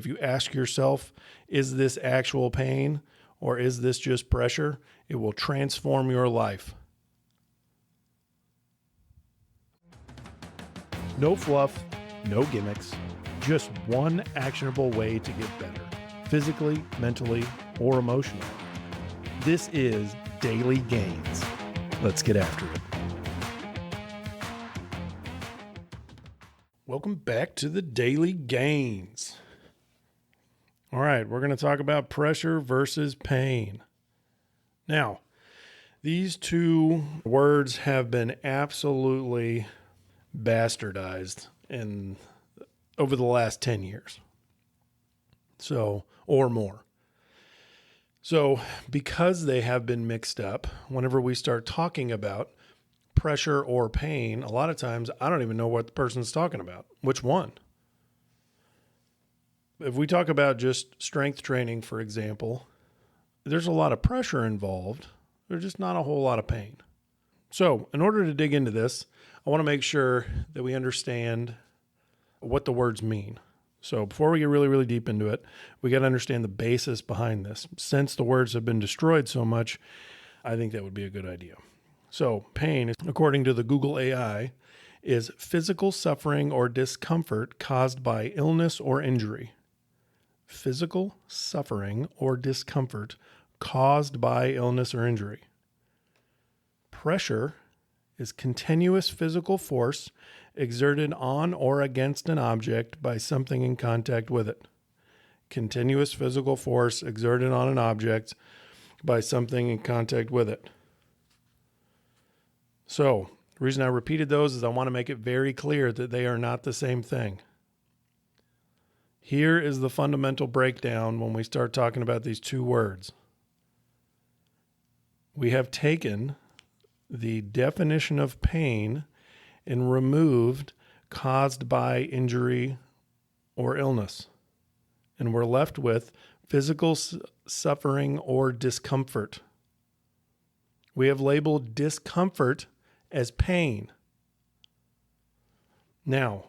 If you ask yourself, is this actual pain or is this just pressure? It will transform your life. No fluff, no gimmicks, just one actionable way to get better, physically, mentally, or emotionally. This is Daily Gains. Let's get after it. Welcome back to the Daily Gains. All right, we're going to talk about pressure versus pain. Now, these two words have been absolutely bastardized over the last 10 years. Or more. So, because they have been mixed up, whenever we start talking about pressure or pain, a lot of times I don't even know what the person's talking about. Which one? If we talk about just strength training, for example, there's a lot of pressure involved. There's just not a whole lot of pain. So in order to dig into this, I want to make sure that we understand what the words mean. So before we get really, really deep into it, we got to understand the basis behind this. Since the words have been destroyed so much, I think that would be a good idea. So pain, according to the Google AI, is physical suffering or discomfort caused by illness or injury. Physical suffering or discomfort caused by illness or injury. Pressure is continuous physical force exerted on or against an object by something in contact with it. Continuous physical force exerted on an object by something in contact with it. So, the reason I repeated those is I want to make it very clear that they are not the same thing. Here is the fundamental breakdown when we start talking about these two words. We have taken the definition of pain and removed caused by injury or illness. And we're left with physical suffering or discomfort. We have labeled discomfort as pain. Now,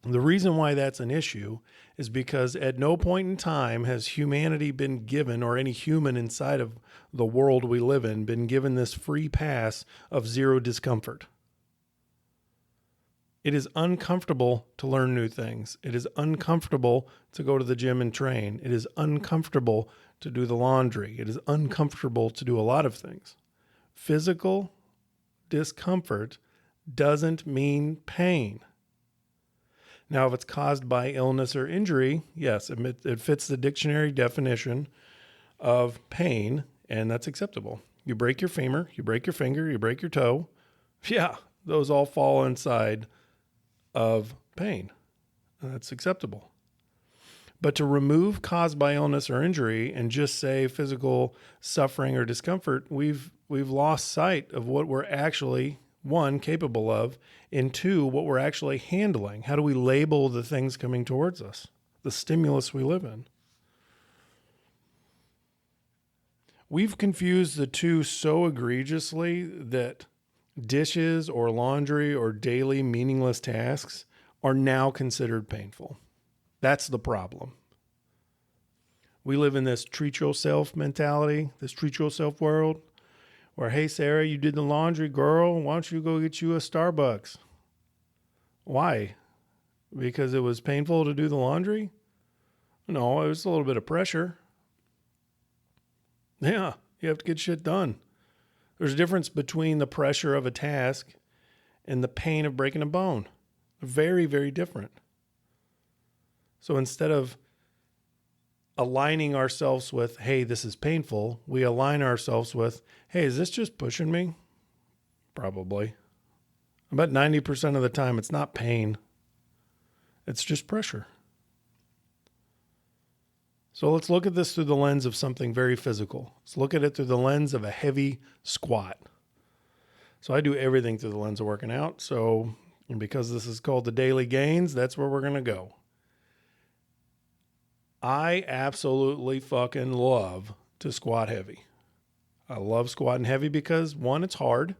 the reason why that's an issue is because at no point in time has humanity been given, or any human inside of the world we live in, been given this free pass of zero discomfort. It is uncomfortable to learn new things. It is uncomfortable to go to the gym and train. It is uncomfortable to do the laundry. It is uncomfortable to do a lot of things. Physical discomfort doesn't mean pain. Now, if it's caused by illness or injury, yes, it fits the dictionary definition of pain, and that's acceptable. You break your femur, you break your finger, you break your toe. Yeah, those all fall inside of pain. That's acceptable. But to remove caused by illness or injury and just say physical suffering or discomfort, we've lost sight of what we're actually, one, capable of, and two, what we're actually handling. How do we label the things coming towards us, the stimulus we live in? We've confused the two so egregiously that dishes or laundry or daily meaningless tasks are now considered painful. That's the problem. We live in this treat yourself mentality, this treat yourself world, where, hey, Sarah, you did the laundry, girl. Why don't you go get you a Starbucks? Why? Because it was painful to do the laundry? No, it was a little bit of pressure. Yeah, you have to get shit done. There's a difference between the pressure of a task and the pain of breaking a bone. Very, very different. So instead of aligning ourselves with, hey, this is painful, we align ourselves with, hey, is this just pushing me? Probably. About 90% of the time, it's not pain. It's just pressure. So let's look at this through the lens of something very physical. Let's look at it through the lens of a heavy squat. So I do everything through the lens of working out. And because this is called the Daily Gains, that's where we're going to go. I absolutely fucking love to squat heavy. I love squatting heavy because, one, it's hard.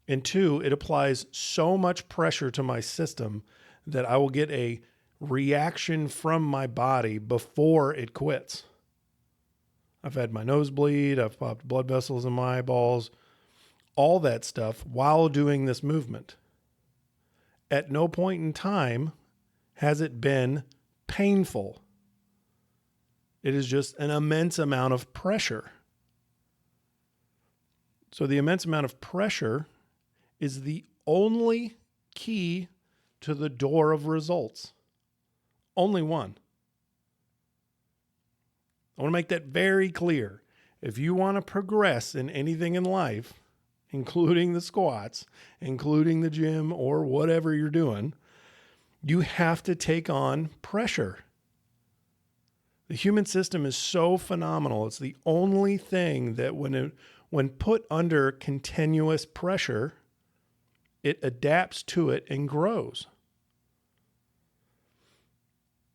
And two, it applies so much pressure to my system that I will get a reaction from my body before it quits. I've had my nose bleed. I've popped blood vessels in my eyeballs, all that stuff while doing this movement. At no point in time has it been painful. It is just an immense amount of pressure. So the immense amount of pressure is the only key to the door of results. Only one. I want to make that very clear. If you want to progress in anything in life, including the squats, including the gym, or whatever you're doing, you have to take on pressure. The human system is so phenomenal. It's the only thing that when put under continuous pressure, it adapts to it and grows.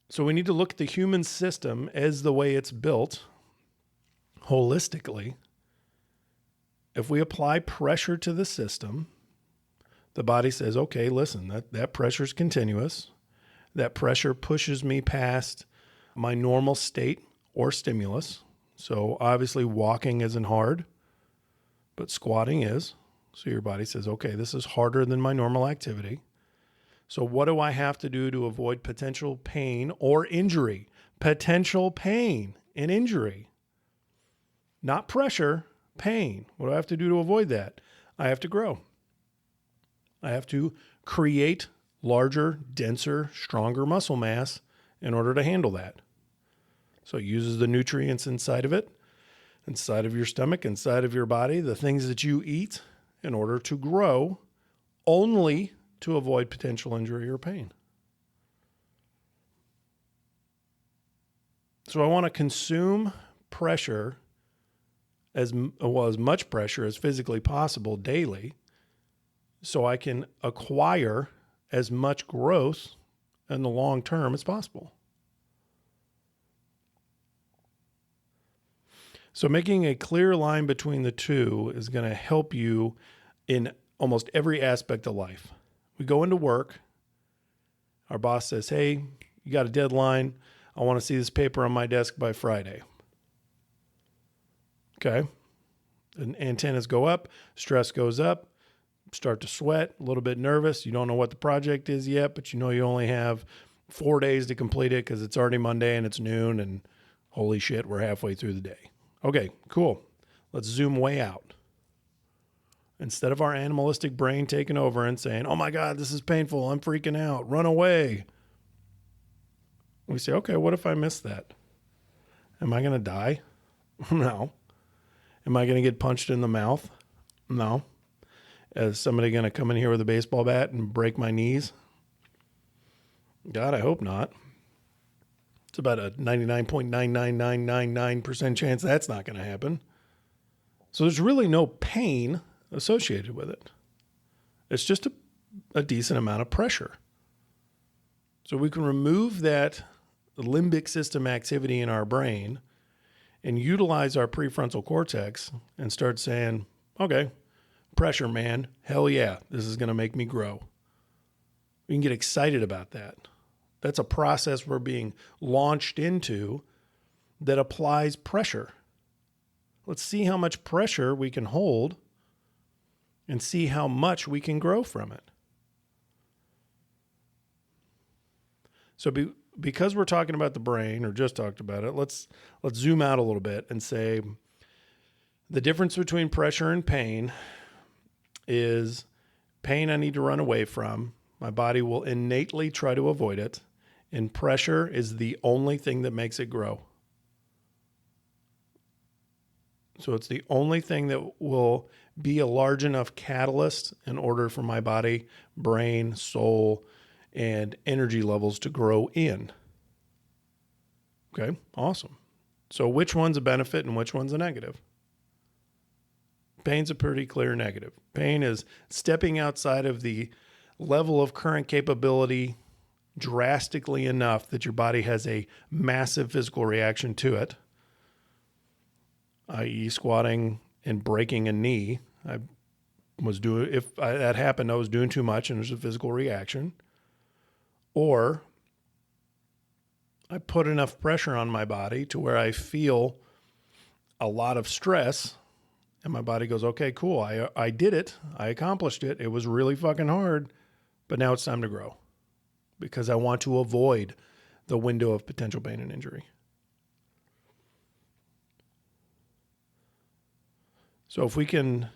So we need to look at the human system as the way it's built holistically. If we apply pressure to the system, the body says, okay, listen, that pressure is continuous. That pressure pushes me past my normal state or stimulus. So obviously walking isn't hard, but squatting is. So your body says, okay, this is harder than my normal activity. So what do I have to do to avoid potential pain or injury? Potential pain and injury. Not pressure, pain. What do I have to do to avoid that? I have to grow. I have to create larger, denser, stronger muscle mass in order to handle that. So it uses the nutrients inside of it, inside of your stomach, inside of your body, the things that you eat in order to grow, only to avoid potential injury or pain. So I want to consume pressure as much pressure as physically possible daily, so I can acquire as much growth in the long term as possible. So making a clear line between the two is going to help you in almost every aspect of life. We go into work. Our boss says, hey, you got a deadline. I want to see this paper on my desk by Friday. Okay. And antennas go up, stress goes up, start to sweat, a little bit nervous. You don't know what the project is yet, but you know you only have 4 days to complete it because it's already Monday and it's noon and holy shit, we're halfway through the day. Okay, cool. Let's zoom way out. Instead of our animalistic brain taking over and saying, oh my God, this is painful, I'm freaking out, run away. We say, okay, what if I miss that? Am I going to die? No. Am I going to get punched in the mouth? No. Is somebody going to come in here with a baseball bat and break my knees? God, I hope not. It's about a 99.99999% chance that's not going to happen. So there's really no pain associated with it. It's just a decent amount of pressure. So we can remove that limbic system activity in our brain and utilize our prefrontal cortex and start saying, okay, pressure, man, hell yeah, this is going to make me grow. We can get excited about that. That's a process we're being launched into that applies pressure. Let's see how much pressure we can hold and see how much we can grow from it. So because we're talking about the brain, or just talked about it, let's zoom out a little bit and say the difference between pressure and pain is pain I need to run away from. My body will innately try to avoid it. And pressure is the only thing that makes it grow. So it's the only thing that will be a large enough catalyst in order for my body, brain, soul, and energy levels to grow in. Okay, awesome. So which one's a benefit and which one's a negative? Pain's a pretty clear negative. Pain is stepping outside of the level of current capability drastically enough that your body has a massive physical reaction to it, i.e. squatting and breaking a knee. That happened, I was doing too much and there's a physical reaction. Or I put enough pressure on my body to where I feel a lot of stress, and my body goes, okay, cool. I did it. I accomplished it. It was really fucking hard, but now it's time to grow because I want to avoid the window of potential pain and injury. So if we can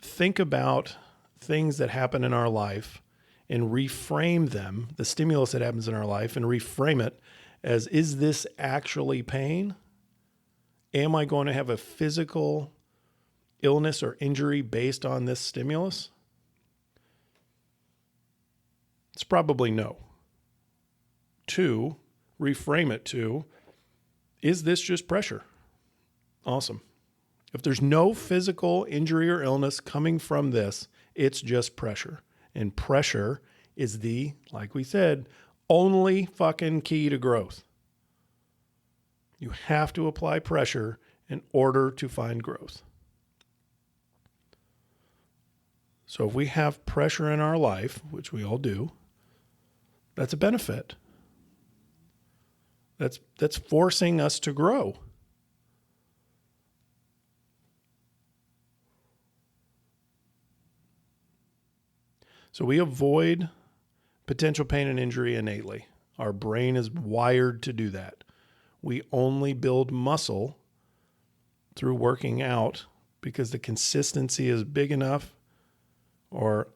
think about things that happen in our life and reframe them, the stimulus that happens in our life, and reframe it as, is this actually pain? Am I going to have a physical illness or injury based on this stimulus? It's probably no. 2, reframe it to, is this just pressure? Awesome. If there's no physical injury or illness coming from this, it's just pressure. And pressure is the, like we said, only fucking key to growth. You have to apply pressure in order to find growth. So if we have pressure in our life, which we all do, that's a benefit. That's forcing us to grow. So we avoid potential pain and injury innately. Our brain is wired to do that. We only build muscle through working out because the consistency is big enough, or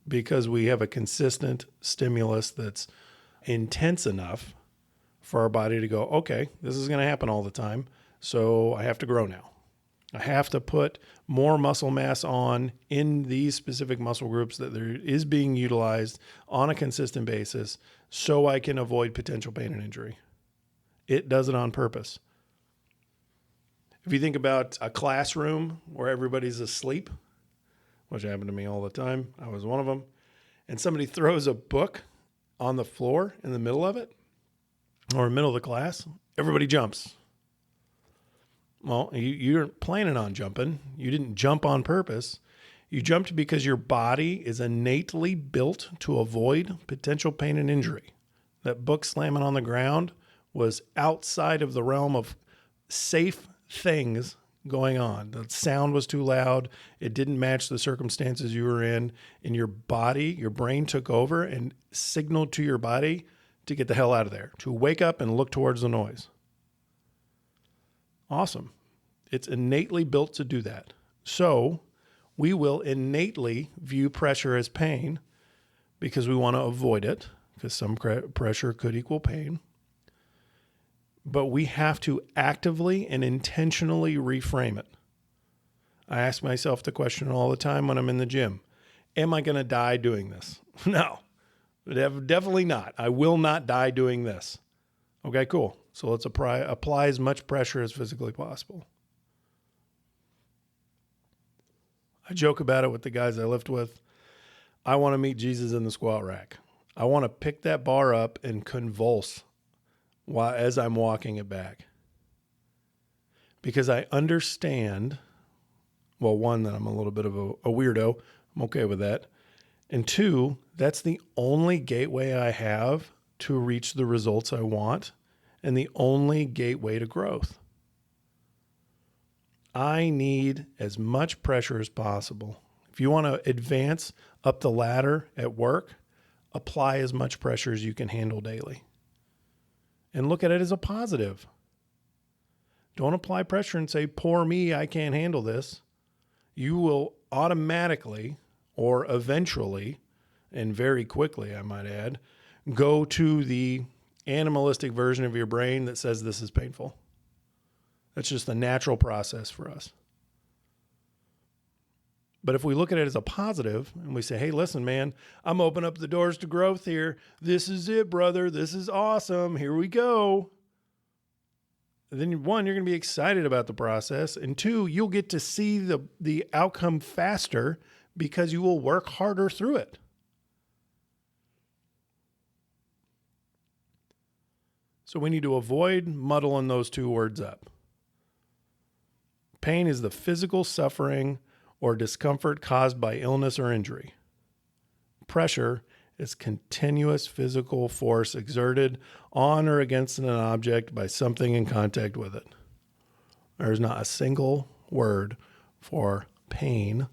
because we have a consistent stimulus that's intense enough for our body to go, okay, this is going to happen all the time, so I have to grow now. I have to put more muscle mass on in these specific muscle groups that there is being utilized on a consistent basis so I can avoid potential pain and injury. It does it on purpose. If you think about a classroom where everybody's asleep, which happened to me all the time, I was one of them, and somebody throws a book on the floor in the middle of it, or in the middle of the class, everybody jumps. Well, you weren't planning on jumping. You didn't jump on purpose. You jumped because your body is innately built to avoid potential pain and injury. That book slamming on the ground was outside of the realm of safe things going on. The sound was too loud. It didn't match the circumstances you were in. And your body, your brain took over and signaled to your body to get the hell out of there, to wake up and look towards the noise. Awesome. It's innately built to do that. So we will innately view pressure as pain because we want to avoid it, because some pressure could equal pain. But we have to actively and intentionally reframe it. I ask myself the question all the time when I'm in the gym, am I going to die doing this? No, definitely not. I will not die doing this. Okay, cool. So let's apply as much pressure as physically possible. I joke about it with the guys I lift with. I want to meet Jesus in the squat rack. I want to pick that bar up and convulse as I'm walking it back. Because I understand, well, one, that I'm a little bit of a weirdo. I'm okay with that. And 2, that's the only gateway I have to reach the results I want, and the only gateway to growth. I need as much pressure as possible. If you want to advance up the ladder at work, apply as much pressure as you can handle daily. And look at it as a positive. Don't apply pressure and say, poor me, I can't handle this. You will automatically, or eventually, and very quickly, I might add, go to the animalistic version of your brain that says this is painful. That's just the natural process for us. But if we look at it as a positive and we say, hey, listen, man, I'm opening up the doors to growth here. This is it, brother. This is awesome. Here we go. And then 1, you're going to be excited about the process. And 2, you'll get to see the outcome faster because you will work harder through it. So we need to avoid muddling those 2 words up. Pain is the physical suffering or discomfort caused by illness or injury. Pressure is continuous physical force exerted on or against an object by something in contact with it. There's not a single word for pain,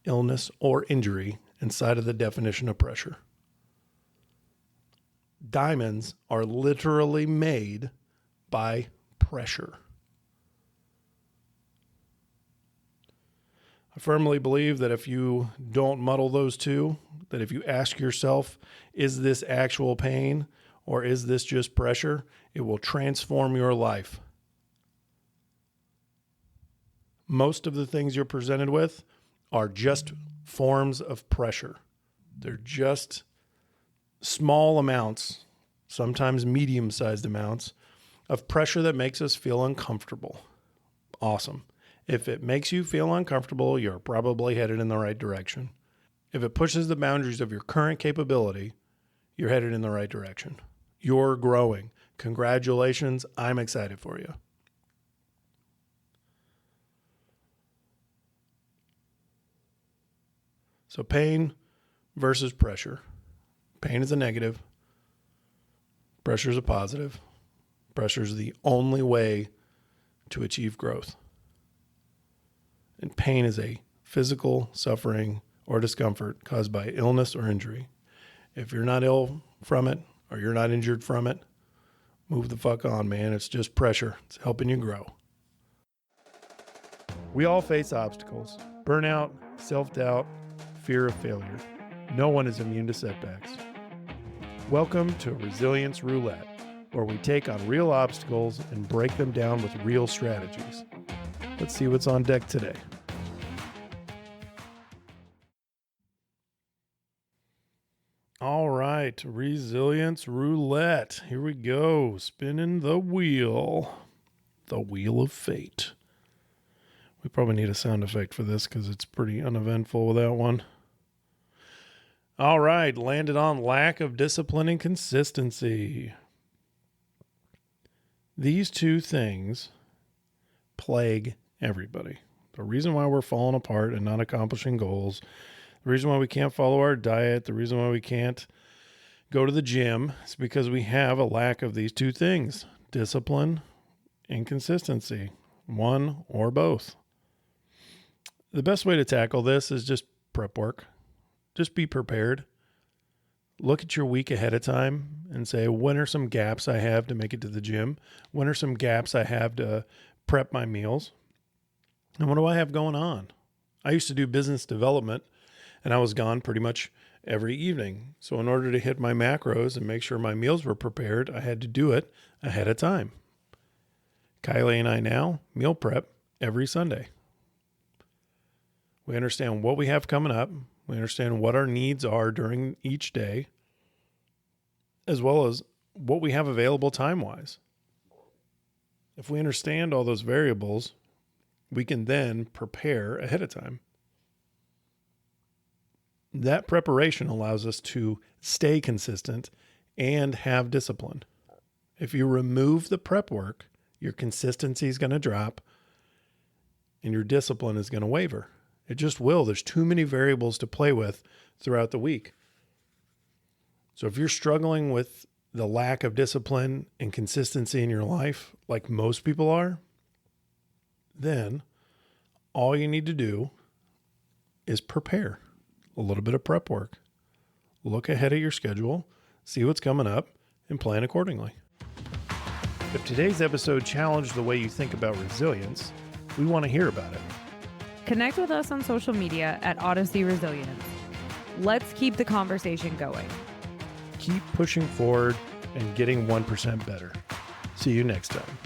illness, or injury inside of the definition of pressure. Diamonds are literally made by pressure. I firmly believe that if you don't muddle those two, that if you ask yourself, is this actual pain or is this just pressure, it will transform your life. Most of the things you're presented with are just forms of pressure. They're just small amounts, sometimes medium-sized amounts, of pressure that makes us feel uncomfortable. Awesome. If it makes you feel uncomfortable, you're probably headed in the right direction. If it pushes the boundaries of your current capability, you're headed in the right direction. You're growing. Congratulations. I'm excited for you. So pain versus pressure. Pain is a negative. Pressure is a positive. Pressure is the only way to achieve growth. And pain is a physical suffering or discomfort caused by illness or injury. If you're not ill from it or you're not injured from it, move the fuck on, man. It's just pressure. It's helping you grow. We all face obstacles: burnout, self-doubt, fear of failure. No one is immune to setbacks. Welcome to Resilience Roulette, where we take on real obstacles and break them down with real strategies. Let's see what's on deck today. All right, Resilience Roulette. Here we go. Spinning the wheel. The wheel of fate. We probably need a sound effect for this because it's pretty uneventful with that one. All right, landed on lack of discipline and consistency. These two things plague everybody. The reason why we're falling apart and not accomplishing goals, the reason why we can't follow our diet, the reason why we can't go to the gym is because we have a lack of these two things: discipline and consistency, one or both. The best way to tackle this is just prep work. Just be prepared. Look at your week ahead of time and say, when are some gaps I have to make it to the gym? When are some gaps I have to prep my meals? And what do I have going on? I used to do business development, and I was gone pretty much every evening. So in order to hit my macros and make sure my meals were prepared, I had to do it ahead of time. Kylie and I now meal prep every Sunday. We understand what we have coming up. We understand what our needs are during each day, as well as what we have available time-wise. If we understand all those variables, we can then prepare ahead of time. That preparation allows us to stay consistent and have discipline. If you remove the prep work, your consistency is going to drop and your discipline is going to waver. It just will. There's too many variables to play with throughout the week. So if you're struggling with the lack of discipline and consistency in your life, like most people are, then all you need to do is prepare. A little bit of prep work. Look ahead at your schedule, see what's coming up, and plan accordingly. If today's episode challenged the way you think about resilience, we want to hear about it. Connect with us on social media at Odyssey Resilience. Let's keep the conversation going. Keep pushing forward and getting 1% better. See you next time.